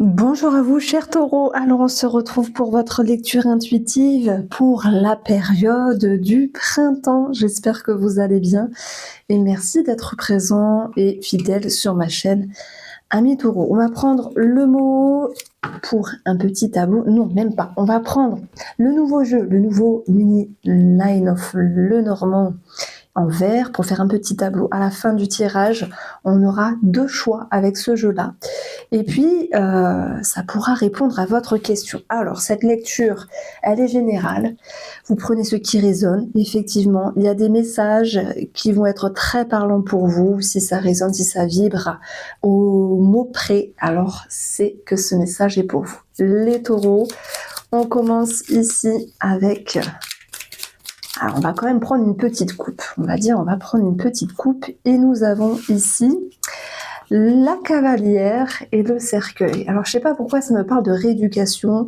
Bonjour à vous, chers taureaux. Alors, on se retrouve pour votre lecture intuitive pour la période du printemps. J'espère que vous allez bien et merci d'être présent et fidèle sur ma chaîne. Amis taureaux, on va prendre le mot pour un petit tableau. Non, même pas. On va prendre le nouveau jeu, le nouveau mini Line of Lenormand en vert pour faire un petit tableau. À la fin du tirage, on aura 2 choix avec ce jeu-là. Et puis, ça pourra répondre à votre question. Alors, cette lecture, elle est générale. Vous prenez ce qui résonne. Effectivement, il y a des messages qui vont être très parlants pour vous. Si ça résonne, si ça vibre au mot près, alors c'est que ce message est pour vous. Les taureaux, on commence ici avec... Alors, on va quand même prendre une petite coupe. On va prendre une petite coupe. Et nous avons ici la cavalière et le cercueil. Alors, je sais pas pourquoi ça me parle de rééducation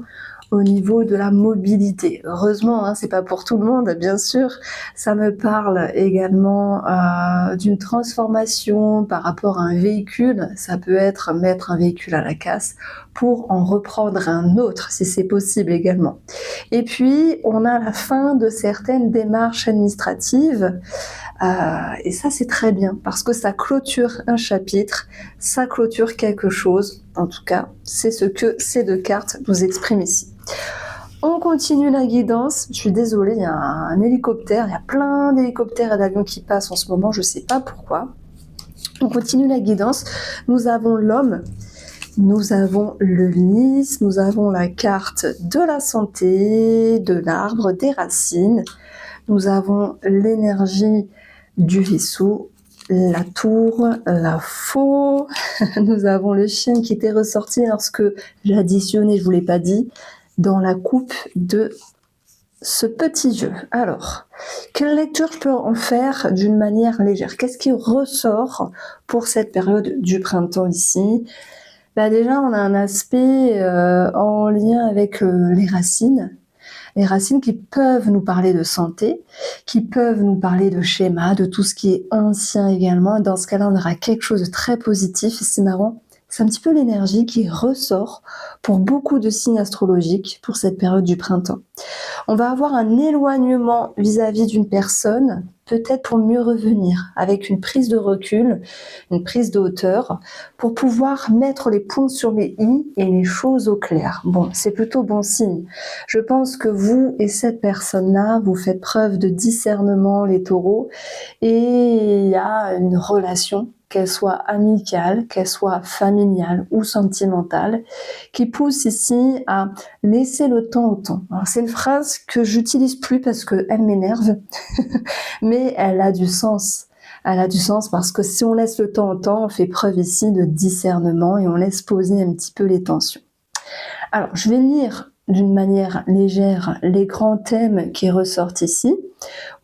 au niveau de la mobilité. Heureusement, hein, c'est pas pour tout le monde, bien sûr. Ça me parle également d'une transformation par rapport à un véhicule. Ça peut être mettre un véhicule à la casse pour en reprendre un autre, si c'est possible également. Et puis, on a la fin de certaines démarches administratives. Et ça, c'est très bien parce que ça clôture un chapitre, ça clôture quelque chose. En tout cas, c'est ce que ces 2 cartes nous expriment ici. On continue la guidance. Je suis désolée, il y a un hélicoptère, il y a plein d'hélicoptères et d'avions qui passent en ce moment, je ne sais pas pourquoi. On continue la guidance. Nous avons l'homme, nous avons le lys, nous avons la carte de la santé, de l'arbre, des racines. Nous avons l'énergie du vaisseau, la tour, la faux. Nous avons le chien qui était ressorti lorsque j'ai additionné, je vous l'ai pas dit, dans la coupe de ce petit jeu. Alors, quelle lecture je peux en faire d'une manière légère? Qu'est-ce qui ressort pour cette période du printemps ici? Déjà, on a un aspect en lien avec les racines. Les racines qui peuvent nous parler de santé, qui peuvent nous parler de schéma, de tout ce qui est ancien également. Dans ce cas-là, on aura quelque chose de très positif. Et c'est marrant, c'est un petit peu l'énergie qui ressort pour beaucoup de signes astrologiques pour cette période du printemps. On va avoir un éloignement vis-à-vis d'une personne, peut-être pour mieux revenir, avec une prise de recul, une prise de hauteur, pour pouvoir mettre les points sur les i et les choses au clair. Bon, c'est plutôt bon signe. Je pense que vous et cette personne-là, vous faites preuve de discernement, les taureaux, et il y a une relation, qu'elle soit amicale, qu'elle soit familiale ou sentimentale, qui pousse ici à laisser le temps au temps. Alors, c'est une phrase que j'utilise plus parce qu'elle m'énerve, mais elle a du sens. Elle a du sens parce que si on laisse le temps au temps, on fait preuve ici de discernement et on laisse poser un petit peu les tensions. Alors, je vais lire d'une manière légère les grands thèmes qui ressortent ici,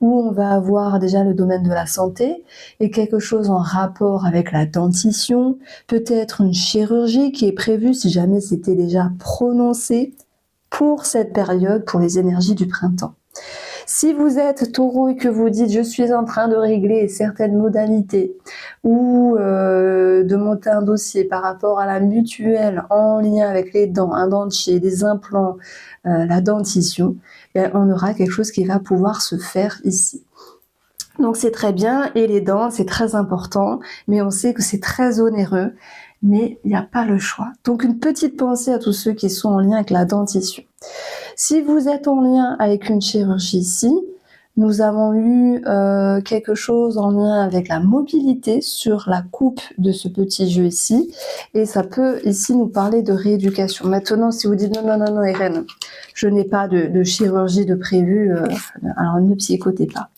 où on va avoir déjà le domaine de la santé et quelque chose en rapport avec la dentition, peut-être une chirurgie qui est prévue si jamais c'était déjà prononcé pour cette période, pour les énergies du printemps. Si vous êtes taureau et que vous dites je suis en train de régler certaines modalités ou de monter un dossier par rapport à la mutuelle en lien avec les dents, un dentier, des implants, la dentition, on aura quelque chose qui va pouvoir se faire ici. Donc c'est très bien, et les dents c'est très important, mais on sait que c'est très onéreux, mais il n'y a pas le choix. Donc une petite pensée à tous ceux qui sont en lien avec la dentition. Si vous êtes en lien avec une chirurgie ici, nous avons eu quelque chose en lien avec la mobilité sur la coupe de ce petit jeu ici, et ça peut ici nous parler de rééducation. Maintenant, si vous dites non, Irène, je n'ai pas de chirurgie de prévu, alors ne psychotez pas.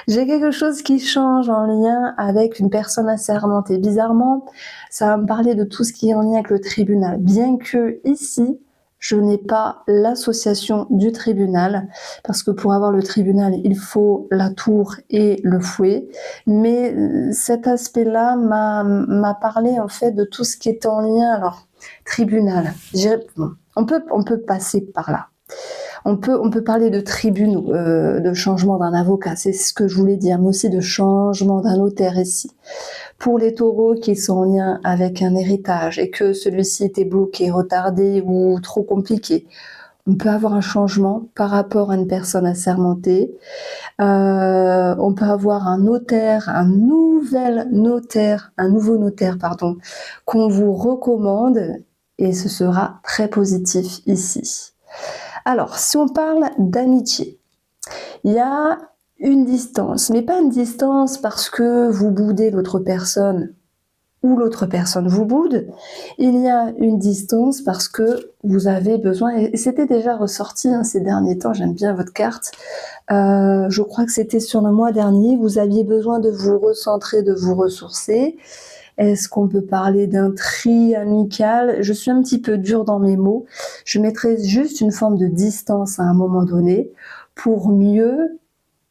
J'ai quelque chose qui change en lien avec une personne assermentée. Bizarrement, ça va me parler de tout ce qui est en lien avec le tribunal. Bien que ici, je n'ai pas l'association du tribunal, parce que pour avoir le tribunal, il faut la tour et le fouet. Mais cet aspect-là m'a parlé en fait de tout ce qui est en lien. Alors, tribunal, bon, on peut passer par là. On peut parler de tribunaux, de changement d'un avocat, c'est ce que je voulais dire, mais aussi de changement d'un notaire ici. Pour les taureaux qui sont en lien avec un héritage et que celui-ci était bloqué, retardé ou trop compliqué, on peut avoir un changement par rapport à une personne assermentée. On peut avoir un notaire, un nouveau notaire, pardon, qu'on vous recommande et ce sera très positif ici. Alors, si on parle d'amitié, il y a une distance, mais pas une distance parce que vous boudez l'autre personne ou l'autre personne vous boude, il y a une distance parce que vous avez besoin, et c'était déjà ressorti ces derniers temps, j'aime bien votre carte, je crois que c'était sur le mois dernier, vous aviez besoin de vous recentrer, de vous ressourcer. Est-ce qu'on peut parler d'un tri amical? Je suis un petit peu dure dans mes mots, je mettrai juste une forme de distance à un moment donné pour mieux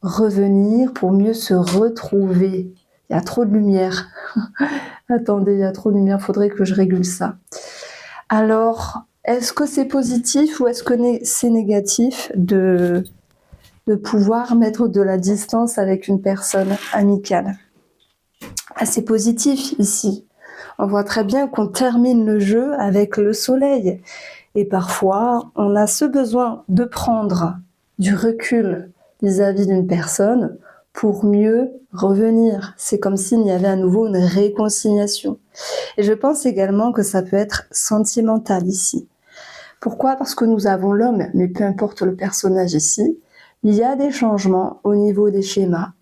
revenir, pour mieux se retrouver. Il y a trop de lumière. Attendez, il y a trop de lumière, faudrait que je régule ça. Alors, est-ce que c'est positif ou est-ce que c'est négatif de pouvoir mettre de la distance avec une personne amicale? Ah, c'est positif ici. On voit très bien qu'on termine le jeu avec le soleil. Et parfois, on a ce besoin de prendre du recul vis-à-vis d'une personne pour mieux revenir. C'est comme s'il y avait à nouveau une réconciliation. Et je pense également que ça peut être sentimental ici. Pourquoi? Parce que nous avons l'homme, mais peu importe le personnage ici, il y a des changements au niveau des schémas.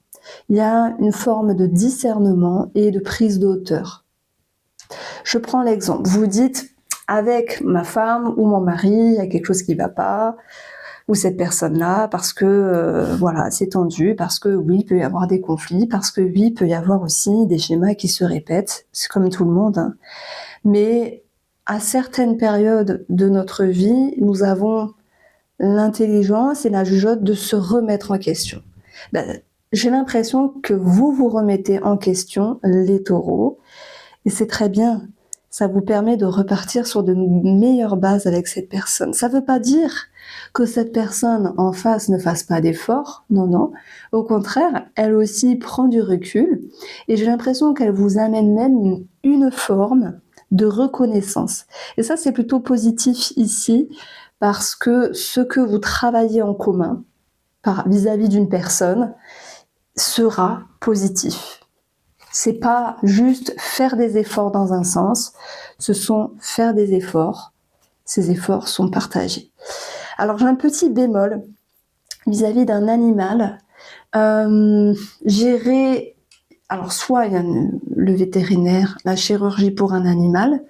Il y a une forme de discernement et de prise de hauteur. Je prends l'exemple. Vous dites, avec ma femme ou mon mari, il y a quelque chose qui ne va pas, ou cette personne-là, parce que voilà, c'est tendu, parce que oui, il peut y avoir des conflits, parce que oui, il peut y avoir aussi des schémas qui se répètent, c'est comme tout le monde. Hein. Mais à certaines périodes de notre vie, nous avons l'intelligence et la jugeote de se remettre en question. J'ai l'impression que vous vous remettez en question, les taureaux, et c'est très bien. Ça vous permet de repartir sur de meilleures bases avec cette personne. Ça ne veut pas dire que cette personne en face ne fasse pas d'efforts. Non, non. Au contraire, elle aussi prend du recul. Et j'ai l'impression qu'elle vous amène même une forme de reconnaissance. Et ça, c'est plutôt positif ici, parce que ce que vous travaillez en commun, vis-à-vis d'une personne, sera positif. C'est pas juste faire des efforts dans un sens, ce sont faire des efforts. Ces efforts sont partagés. Alors j'ai un petit bémol vis-à-vis d'un animal. Gérer, alors soit il y a le vétérinaire, la chirurgie pour un animal,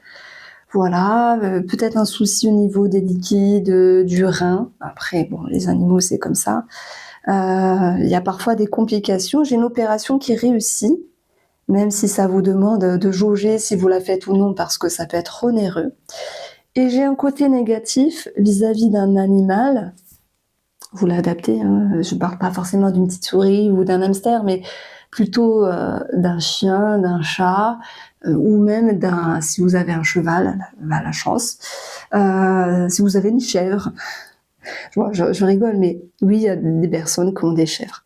voilà, peut-être un souci au niveau des liquides, du rein. Après, bon, les animaux c'est comme ça. Il y a parfois des complications. J'ai une opération qui réussit, même si ça vous demande de jauger si vous la faites ou non, parce que ça peut être onéreux. Et j'ai un côté négatif vis-à-vis d'un animal, vous l'adaptez, hein, je ne parle pas forcément d'une petite souris ou d'un hamster, mais plutôt d'un chien, d'un chat, ou même si vous avez un cheval, la chance, si vous avez une chèvre. Je rigole, mais oui, il y a des personnes qui ont des chèvres.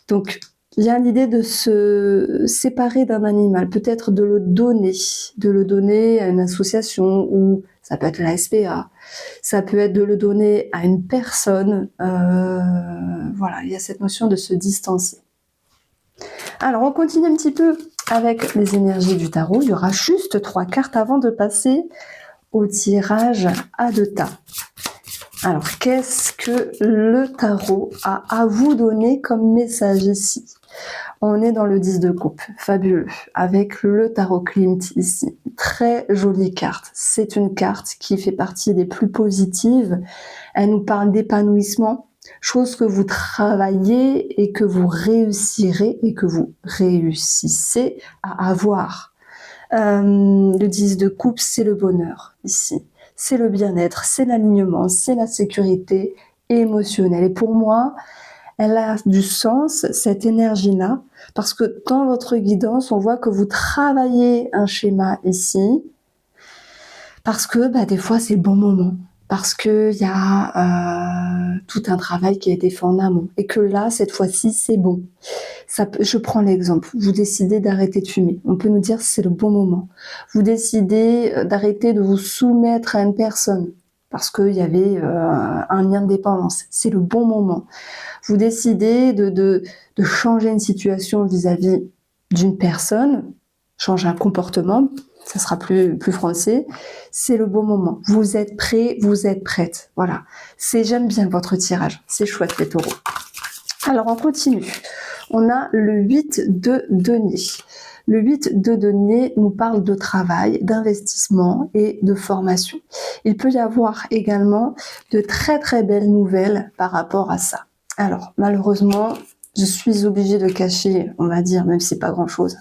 Donc, il y a l'idée de se séparer d'un animal, peut-être de le donner à une association, ou ça peut être la SPA, ça peut être de le donner à une personne. Voilà, il y a cette notion de se distancer. Alors, on continue un petit peu avec les énergies du tarot. Il y aura juste 3 cartes avant de passer au tirage à 2 tas. Alors, qu'est-ce que le tarot a à vous donner comme message ici? On est dans le 10 de coupe, fabuleux, avec le tarot Klimt ici. Très jolie carte. C'est une carte qui fait partie des plus positives. Elle nous parle d'épanouissement, chose que vous travaillez et que vous réussirez et que vous réussissez à avoir. Le 10 de coupe, c'est le bonheur ici. C'est le bien-être, c'est l'alignement, c'est la sécurité émotionnelle. Et pour moi, elle a du sens, cette énergie-là, parce que dans votre guidance, on voit que vous travaillez un schéma ici, parce que des fois, c'est le bon moment. parce qu'il y a tout un travail qui a été fait en amont. Et que là, cette fois-ci, c'est bon. Je prends l'exemple. Vous décidez d'arrêter de fumer. On peut nous dire que c'est le bon moment. Vous décidez d'arrêter de vous soumettre à une personne parce qu'il y avait un lien de dépendance. C'est le bon moment. Vous décidez de changer une situation vis-à-vis d'une personne, changer un comportement, ça sera plus français, c'est le bon moment. Vous êtes prêt, vous êtes prête. Voilà. J'aime bien votre tirage. C'est chouette, les taureaux. Alors, on continue. On a le 8 de denier. Le 8 de denier nous parle de travail, d'investissement et de formation. Il peut y avoir également de très très belles nouvelles par rapport à ça. Alors, malheureusement, je suis obligée de cacher, on va dire, même si c'est pas grand-chose,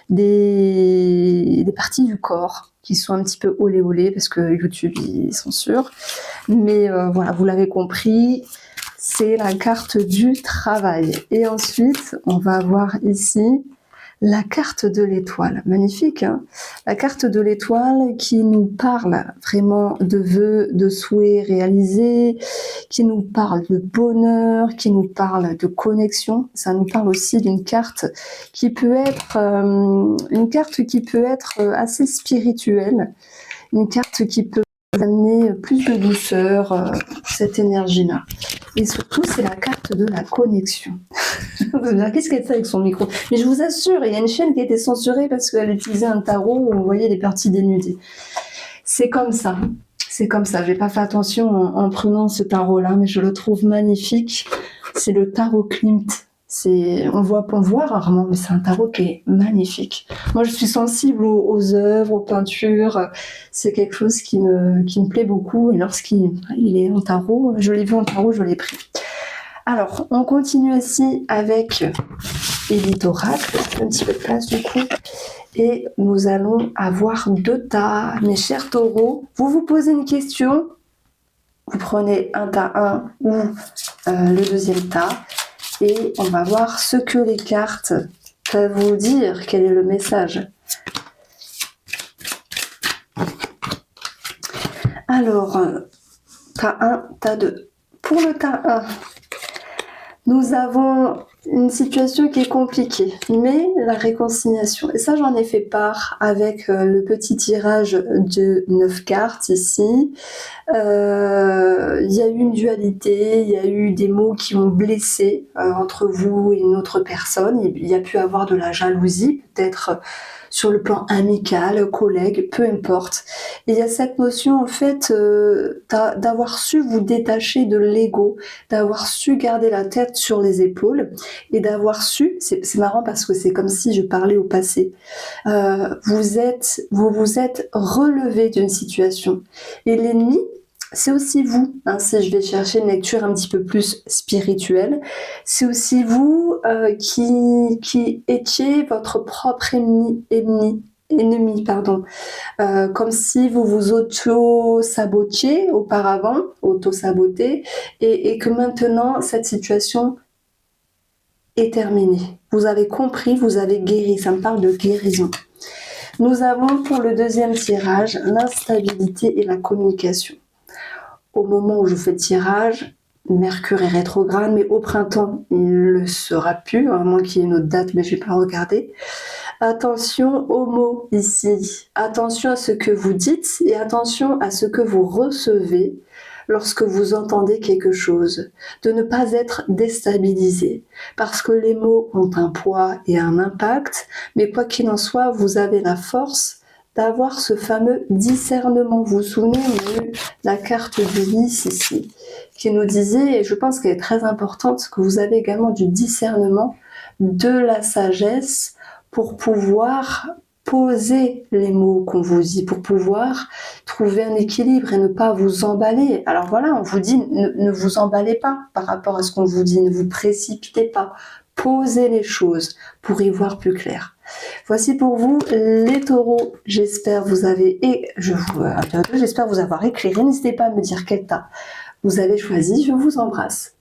des parties du corps qui sont un petit peu olé olé parce que YouTube ils censure. Mais voilà, vous l'avez compris, c'est la carte du travail. Et ensuite, on va avoir ici la carte de l'étoile. Magnifique, hein? La carte de l'étoile qui nous parle vraiment de vœux, de souhaits réalisés, qui nous parle de bonheur, qui nous parle de connexion. Ça nous parle aussi d'une carte qui peut être assez spirituelle, une carte qui peut amener plus de douceur, cette énergie-là. Et surtout, c'est la carte de la connexion. Qu'est-ce qu'elle fait avec son micro? Mais je vous assure, il y a une chaîne qui a été censurée parce qu'elle utilisait un tarot où on voyait des parties dénudées. C'est comme ça. C'est comme ça. J'ai pas fait attention en prenant ce tarot-là, mais je le trouve magnifique. C'est le tarot Klimt. On voit rarement, mais c'est un tarot qui est magnifique. Moi, je suis sensible aux œuvres, aux peintures. C'est quelque chose qui me plaît beaucoup. Et lorsqu'il est en tarot, je l'ai vu en tarot, je l'ai pris. Alors, on continue ici avec Élite Oracle. Un petit peu de place du coup. Et nous allons avoir 2 tas. Mes chers taureaux, vous vous posez une question. Vous prenez un tas 1 ou le deuxième tas. Et on va voir ce que les cartes peuvent vous dire. Quel est le message? Alors, tas 1, tas 2. Pour le tas 1, nous avons une situation qui est compliquée, mais la réconciliation. Et ça, j'en ai fait part avec le petit tirage de 9 cartes ici. Il y a eu une dualité, il y a eu des mots qui ont blessé entre vous et une autre personne. Il y a pu avoir de la jalousie, peut-être sur le plan amical, collègue, peu importe. Et il y a cette notion en fait d'avoir su vous détacher de l'ego, d'avoir su garder la tête sur les épaules et d'avoir su, c'est marrant parce que c'est comme si je parlais au passé, vous vous êtes relevé d'une situation. Et l'ennemi, c'est aussi vous, hein, si je vais chercher une lecture un petit peu plus spirituelle, c'est aussi vous qui étiez votre propre ennemi, comme si vous vous auto-sabotiez auparavant, auto-sabotez, et que maintenant cette situation est terminée. Vous avez compris, vous avez guéri, ça me parle de guérison. Nous avons pour le deuxième tirage l'instabilité et la communication. Au moment où je fais le tirage, Mercure est rétrograde, mais au printemps, il ne le sera plus, à moins qu'il y ait une autre date, mais je ne vais pas regarder. Attention aux mots ici, attention à ce que vous dites et attention à ce que vous recevez lorsque vous entendez quelque chose, de ne pas être déstabilisé, parce que les mots ont un poids et un impact, mais quoi qu'il en soit, vous avez la force d'avoir ce fameux discernement. Vous vous souvenez, on a eu la carte du lys ici, qui nous disait, et je pense qu'elle est très importante, que vous avez également du discernement, de la sagesse, pour pouvoir poser les mots qu'on vous dit, pour pouvoir trouver un équilibre et ne pas vous emballer. Alors voilà, on vous dit, ne vous emballez pas par rapport à ce qu'on vous dit, ne vous précipitez pas, posez les choses pour y voir plus clair. Voici pour vous les taureaux, j'espère vous avoir éclairé, n'hésitez pas à me dire quel tas vous avez choisi, je vous embrasse.